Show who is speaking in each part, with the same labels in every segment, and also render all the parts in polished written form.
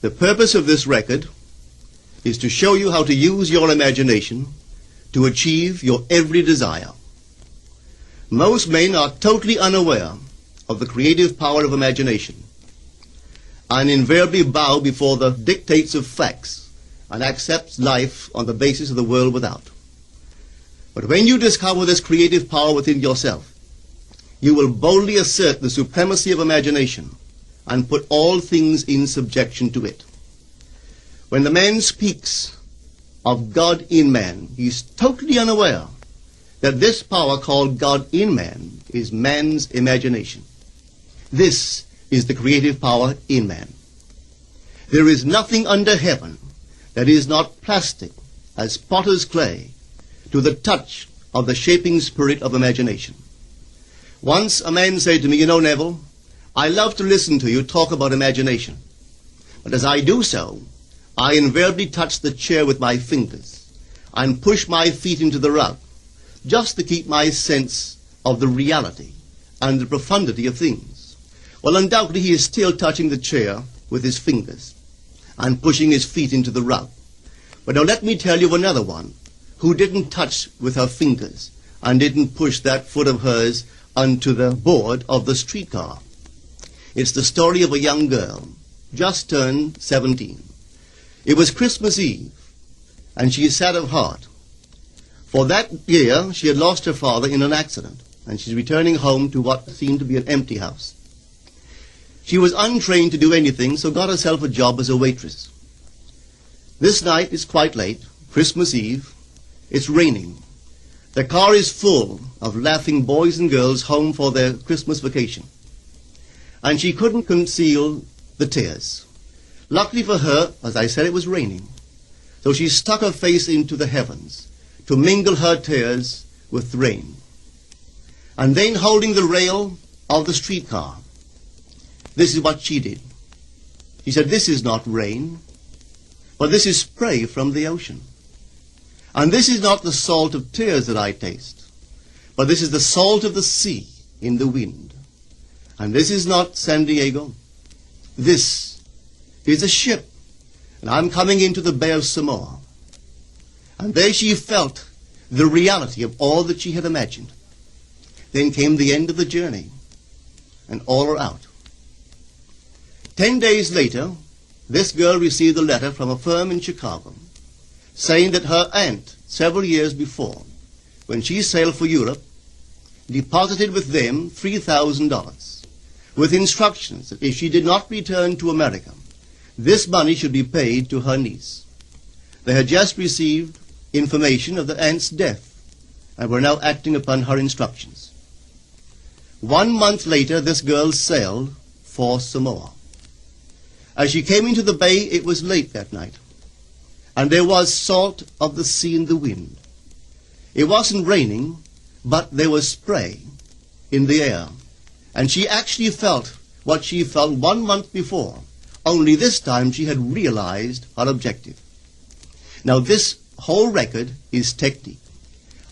Speaker 1: The purpose of this record is to show you how to use your imagination to achieve your every desire. Most men are totally unaware of the creative power of imagination and invariably bow before the dictates of facts and accept life on the basis of the world without. But when you discover this creative power within yourself, you will boldly assert the supremacy of imagination and put all things in subjection to it. When the man speaks of God in man, he is totally unaware that this power called God in man is man's imagination. This is the creative power in man. There is nothing under heaven that is not plastic as potter's clay to the touch of the shaping spirit of imagination. Once a man said to me, "You know, Neville, I love to listen to you talk about imagination. But as I do so, I invariably touch the chair with my fingers and push my feet into the rug, just to keep my sense of the reality and the profundity of things." Well, undoubtedly he is still touching the chair with his fingers and pushing his feet into the rug. But now let me tell you of another one who didn't touch with her fingers and didn't push that foot of hers onto the board of the streetcar. It's the story of a young girl, just turned 17. It was Christmas Eve, and she is sad of heart. For that year, she had lost her father in an accident, and she's returning home to what seemed to be an empty house. She was untrained to do anything, so got herself a job as a waitress. This night is quite late, Christmas Eve. It's raining. The car is full of laughing boys and girls home for their Christmas vacation. And she couldn't conceal the tears. Luckily for her, as I said, it was raining. So she stuck her face into the heavens to mingle her tears with the rain. And then, holding the rail of the streetcar, this is what she did. She said, "This is not rain, but this is spray from the ocean. And this is not the salt of tears that I taste, but this is the salt of the sea in the wind. And this is not San Diego. This is a ship, and I'm coming into the Bay of Samoa." And there she felt the reality of all that she had imagined. Then came the end of the journey, and all are out. 10 days later, this girl received a letter from a firm in Chicago saying that her aunt, several years before, when she sailed for Europe, deposited with them $3,000 with instructions that if she did not return to America, this money should be paid to her niece. They had just received information of the aunt's death and were now acting upon her instructions. 1 month later, this girl sailed for Samoa. As she came into the bay, it was late that night, and there was salt of the sea in the wind. It wasn't raining, but there was spray in the air, and she actually felt what she felt 1 month before, only this time she had realized her objective. Now this whole record is technique.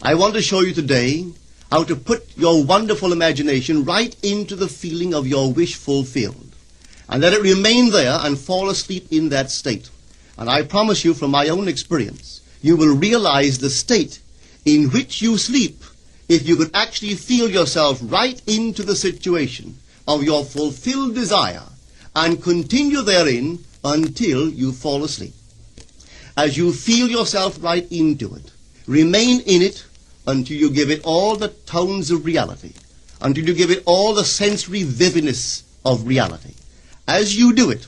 Speaker 1: I want to show you today how to put your wonderful imagination right into the feeling of your wish fulfilled, and let it remain there and fall asleep in that state. And I promise you from my own experience, you will realize the state in which you sleep if you could actually feel yourself right into the situation of your fulfilled desire and continue therein until you fall asleep. As you feel yourself right into it, remain in it until you give it all the tones of reality, until you give it all the sensory vividness of reality. As you do it,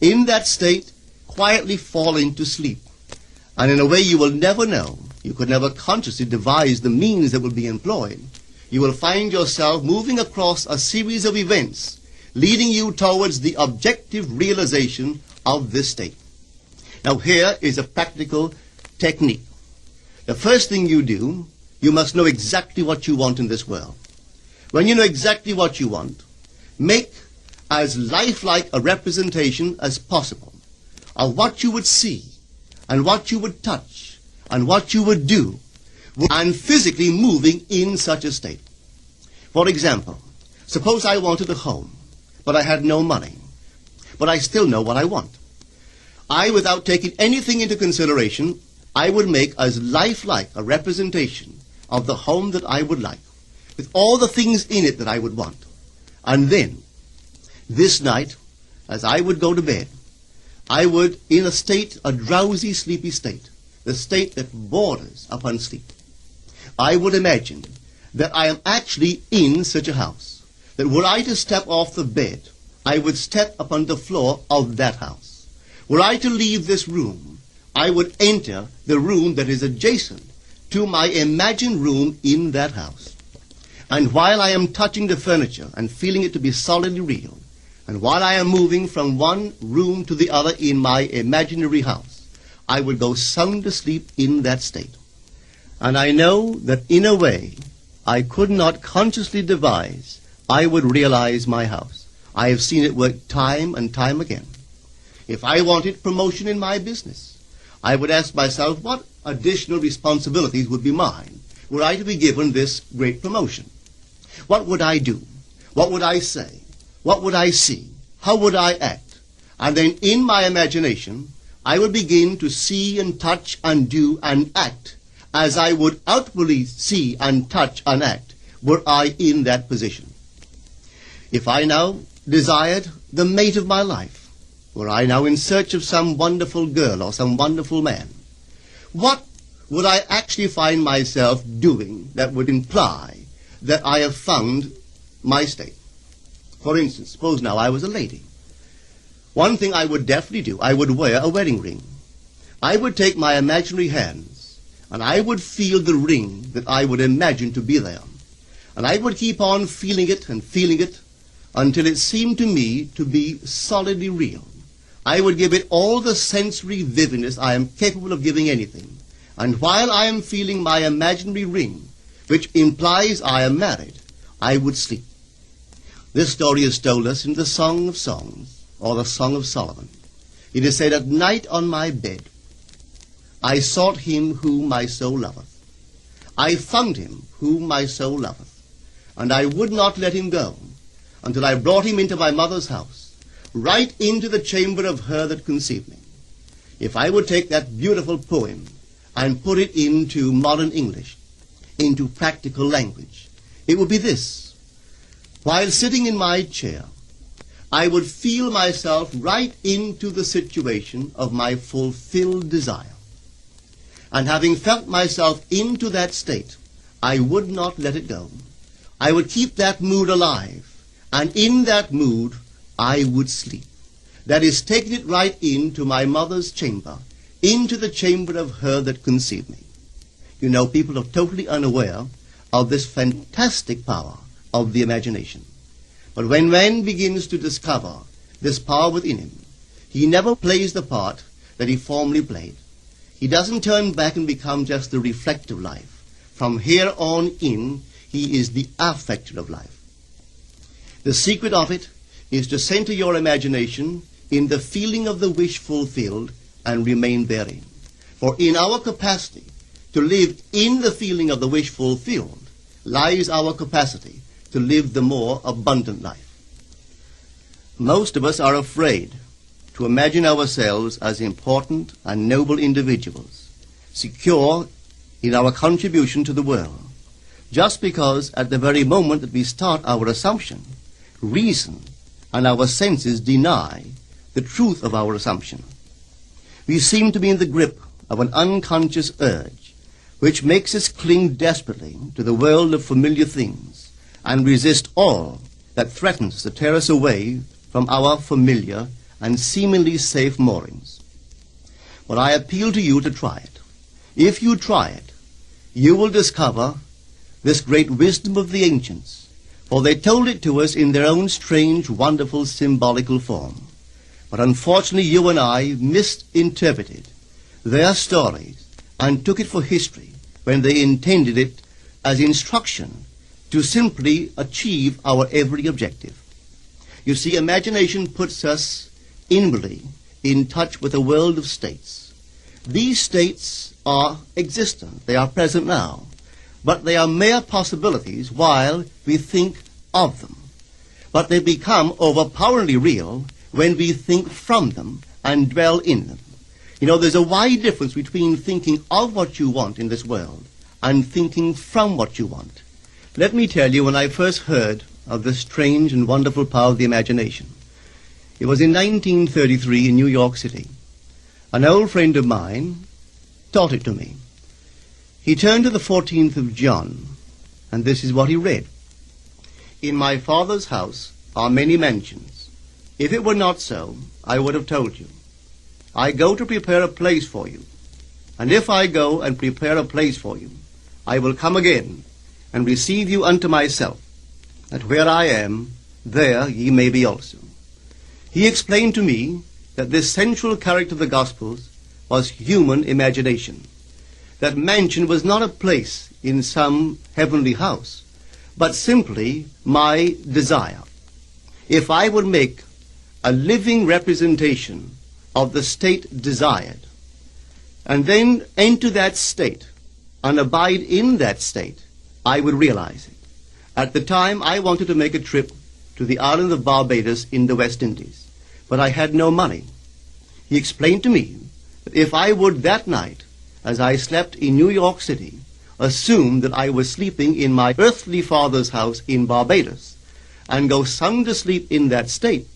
Speaker 1: in that state, quietly fall into sleep. And in a way you will never know, you could never consciously devise the means that will be employed, you will find yourself moving across a series of events leading you towards the objective realization of this state. Now here is a practical technique. The first thing you do, you must know exactly what you want in this world. When you know exactly what you want, make as lifelike a representation as possible of what you would see and what you would touch and what you would do and physically moving in such a state. For example, suppose I wanted a home, but I had no money, but I still know what I want. without taking anything into consideration, I would make as lifelike a representation of the home that I would like, with all the things in it that I would want. And then, this night, as I would go to bed, I would, in a drowsy, sleepy state, the state that borders upon sleep, I would imagine that I am actually in such a house, that were I to step off the bed, I would step upon the floor of that house. Were I to leave this room, I would enter the room that is adjacent to my imagined room in that house. And while I am touching the furniture and feeling it to be solidly real, and while I am moving from one room to the other in my imaginary house, I would go sound asleep in that state. And I know that in a way I could not consciously devise, I would realize my house. I have seen it work time and time again. If I wanted promotion in my business, I would ask myself what additional responsibilities would be mine were I to be given this great promotion. What would I do? What would I say? What would I see? How would I act? And then in my imagination, I would begin to see and touch and do and act as I would outwardly see and touch and act were I in that position. If I now desired the mate of my life, were I now in search of some wonderful girl or some wonderful man, what would I actually find myself doing that would imply that I have found my state? For instance, suppose now I was a lady. One thing I would definitely do, I would wear a wedding ring. I would take my imaginary hands, and I would feel the ring that I would imagine to be there. And I would keep on feeling it until it seemed to me to be solidly real. I would give it all the sensory vividness I am capable of giving anything. And while I am feeling my imaginary ring, which implies I am married, I would sleep. This story is told us in the Song of Songs, or the Song of Solomon. It is said, "At night on my bed, I sought him whom my soul loveth. I found him whom my soul loveth, and I would not let him go until I brought him into my mother's house, right into the chamber of her that conceived me." If I would take that beautiful poem and put it into modern English, into practical language, it would be this. While sitting in my chair, I would feel myself right into the situation of my fulfilled desire. And having felt myself into that state, I would not let it go. I would keep that mood alive, and in that mood I would sleep. That is, taking it right into my mother's chamber, into the chamber of her that conceived me. You know, people are totally unaware of this fantastic power of the imagination. But when man begins to discover this power within him, he never plays the part that he formerly played. He doesn't turn back and become just the reflective life. From here on in, he is the affecter of life. The secret of it is to center your imagination in the feeling of the wish fulfilled and remain therein. For in our capacity to live in the feeling of the wish fulfilled lies our capacity to live the more abundant life. Most of us are afraid to imagine ourselves as important and noble individuals, secure in our contribution to the world, just because at the very moment that we start our assumption, reason and our senses deny the truth of our assumption. We seem to be in the grip of an unconscious urge which makes us cling desperately to the world of familiar things and resist all that threatens to tear us away from our familiar and seemingly safe moorings. But I appeal to you to try it. If you try it, you will discover this great wisdom of the ancients, for they told it to us in their own strange, wonderful, symbolical form. But unfortunately, you and I misinterpreted their stories and took it for history when they intended it as instruction to simply achieve our every objective. You see, imagination puts us inwardly in touch with a world of states. These states are existent, they are present now, but they are mere possibilities while we think of them. But they become overpoweringly real when we think from them and dwell in them. You know, there's a wide difference between thinking of what you want in this world and thinking from what you want. Let me tell you, when I first heard of this strange and wonderful power of the imagination, it was in 1933 in New York City. An old friend of mine taught it to me. He turned to the 14th of John, and this is what he read. In my Father's house are many mansions. If it were not so, I would have told you. I go to prepare a place for you. And if I go and prepare a place for you, I will come again and receive you unto myself, that where I am, there ye may be also. He explained to me that this central character of the Gospels was human imagination. That mansion was not a place in some heavenly house, but simply my desire. If I would make a living representation of the state desired, and then enter that state and abide in that state, I would realize it. At the time, I wanted to make a trip to the island of Barbados in the West Indies, but I had no money. He explained to me that if I would that night, as I slept in New York City, assume that I was sleeping in my earthly father's house in Barbados, and go sound asleep in that state,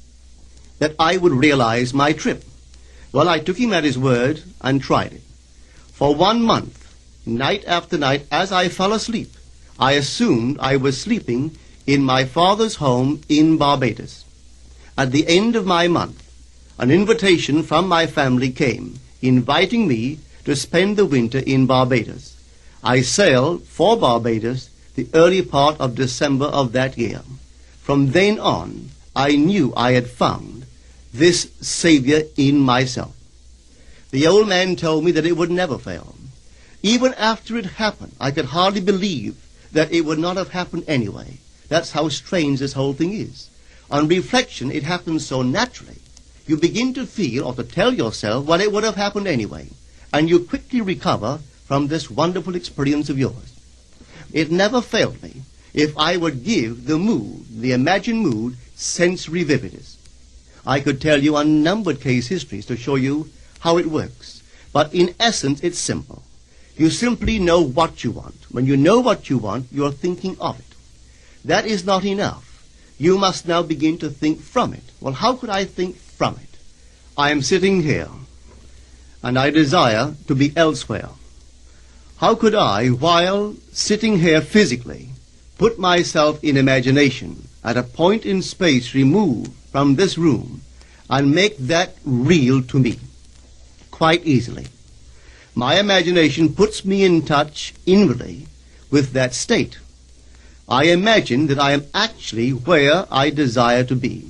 Speaker 1: that I would realize my trip. Well, I took him at his word and tried it. For 1 month, night after night, as I fell asleep, I assumed I was sleeping in my father's home in Barbados. At the end of my month, an invitation from my family came, inviting me to spend the winter in Barbados. I sailed for Barbados the early part of December of that year. From then on, I knew I had found this Savior in myself. The old man told me that it would never fail. Even after it happened, I could hardly believe that it would not have happened anyway. That's how strange this whole thing is. On reflection, it happens so naturally. You begin to feel or to tell yourself, well, it would have happened anyway. And you quickly recover from this wonderful experience of yours. It never failed me if I would give the mood, the imagined mood, sensory vividness. I could tell you unnumbered case histories to show you how it works. But in essence, it's simple. You simply know what you want. When you know what you want, you're thinking of it. That is not enough. You must now begin to think from it. Well, how could I think from it? I am sitting here, and I desire to be elsewhere. How could I, while sitting here physically, put myself in imagination at a point in space removed from this room and make that real to me? Quite easily. My imagination puts me in touch inwardly with that state. I imagine that I am actually where I desire to be.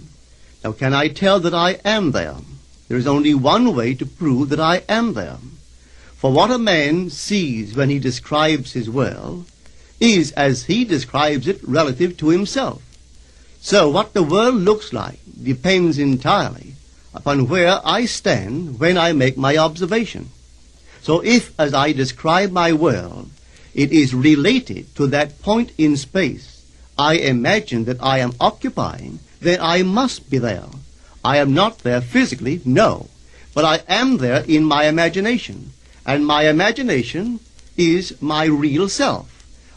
Speaker 1: Now, can I tell that I am there? There is only one way to prove that I am there. For what a man sees when he describes his world is as he describes it relative to himself. So what the world looks like depends entirely upon where I stand when I make my observation. So if, as I describe my world, it is related to that point in space I imagine that I am occupying, then I must be there. I am not there physically, no, but I am there in my imagination. And my imagination is my real self.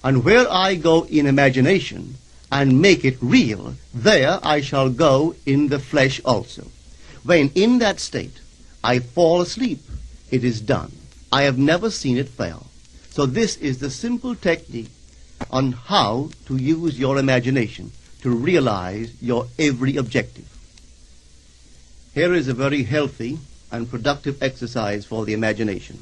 Speaker 1: And where I go in imagination and make it real, there I shall go in the flesh also. When in that state I fall asleep, it is done. I have never seen it fail. So this is the simple technique on how to use your imagination to realize your every objective. Here is a very healthy and productive exercise for the imagination.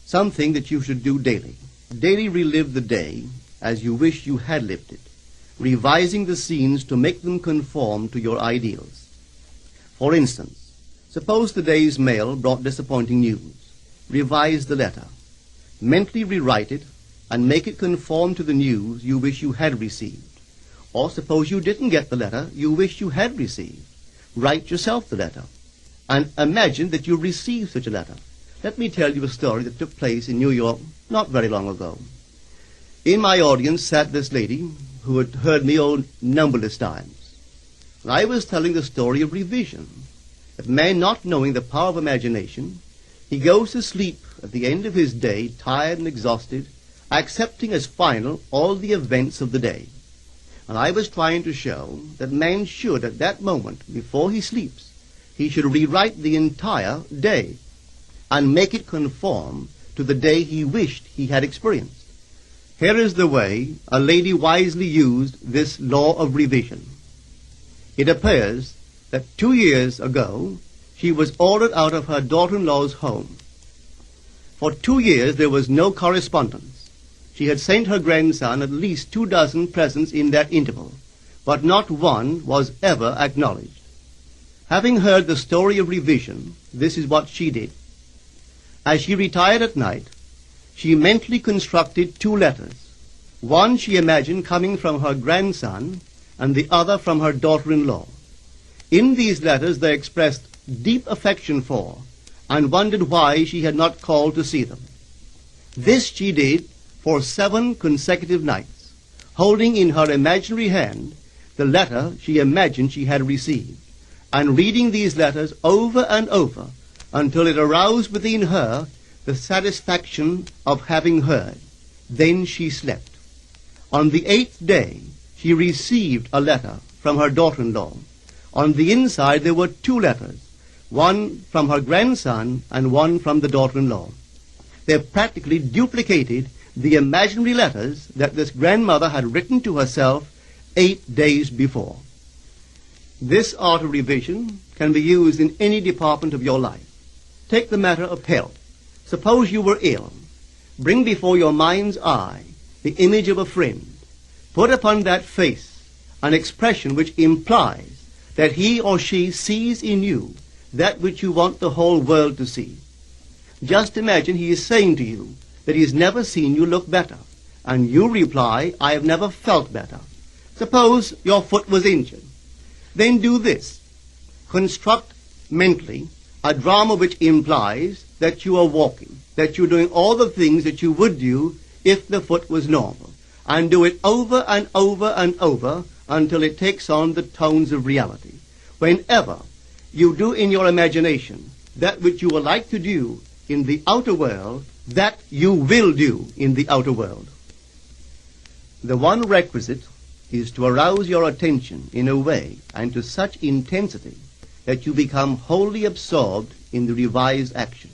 Speaker 1: Something that you should do daily. Daily relive the day as you wish you had lived it, revising the scenes to make them conform to your ideals. For instance, suppose the day's mail brought disappointing news. Revise the letter. Mentally rewrite it and make it conform to the news you wish you had received. Or suppose you didn't get the letter you wish you had received. Write yourself the letter and imagine that you received such a letter. Let me tell you a story that took place in New York not very long ago. In my audience sat this lady who had heard me numberless times. And I was telling the story of revision, that man, not knowing the power of imagination, he goes to sleep at the end of his day, tired and exhausted, accepting as final all the events of the day. And I was trying to show that man should, at that moment, before he sleeps, he should rewrite the entire day and make it conform to the day he wished he had experienced. Here is the way a lady wisely used this law of revision. It appears that 2 years ago she was ordered out of her daughter-in-law's home. For 2 years there was no correspondence. She had sent her grandson at least 24 presents in that interval, but not one was ever acknowledged. Having heard the story of revision, this is what she did. As she retired at night, she mentally constructed 2 letters. One she imagined coming from her grandson, and the other from her daughter-in-law. In these letters they expressed deep affection for, and wondered why she had not called to see them. This she did for 7 consecutive nights, holding in her imaginary hand the letter she imagined she had received, and reading these letters over and over until it aroused within her the satisfaction of having heard. Then she slept. On the 8th day, she received a letter from her daughter-in-law. On the inside there were 2 letters, one from her grandson and one from the daughter-in-law. They practically duplicated the imaginary letters that this grandmother had written to herself 8 days before. This art of revision can be used in any department of your life. Take the matter of health. Suppose you were ill. Bring before your mind's eye the image of a friend. Put upon that face an expression which implies that he or she sees in you that which you want the whole world to see. Just imagine he is saying to you that he has never seen you look better, and you reply, I have never felt better. Suppose your foot was injured. Then do this. Construct mentally a drama which implies that you are walking, that you're doing all the things that you would do if the foot was normal, and do it over and over and over until it takes on the tones of reality. Whenever you do in your imagination that which you would like to do in the outer world, that you will do in the outer world. The one requisite is to arouse your attention in a way and to such intensity that you become wholly absorbed in the revised action.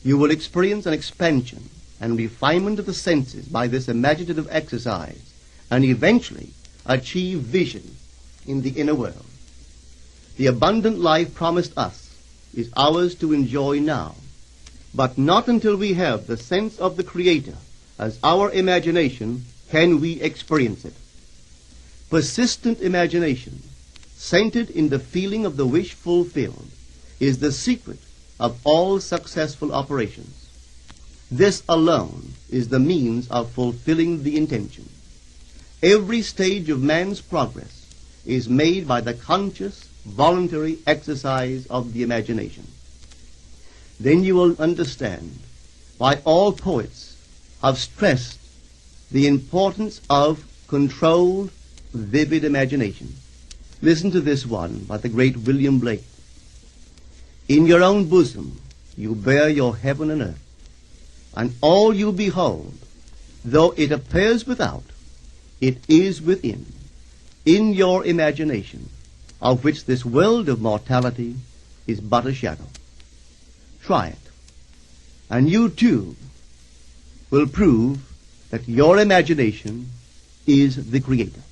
Speaker 1: You will experience an expansion and refinement of the senses by this imaginative exercise, and eventually achieve vision in the inner world. The abundant life promised us is ours to enjoy now, but not until we have the sense of the Creator as our imagination can we experience it. Persistent imagination, centered in the feeling of the wish fulfilled, is the secret of all successful operations. This alone is the means of fulfilling the intention. Every stage of man's progress is made by the conscious, voluntary exercise of the imagination. Then you will understand why all poets have stressed the importance of controlled, vivid imagination. Listen to this one by the great William Blake. In your own bosom you bear your heaven and earth, and all you behold, though it appears without, it is within, in your imagination, of which this world of mortality is but a shadow. Try it, and you too will prove that your imagination is the Creator.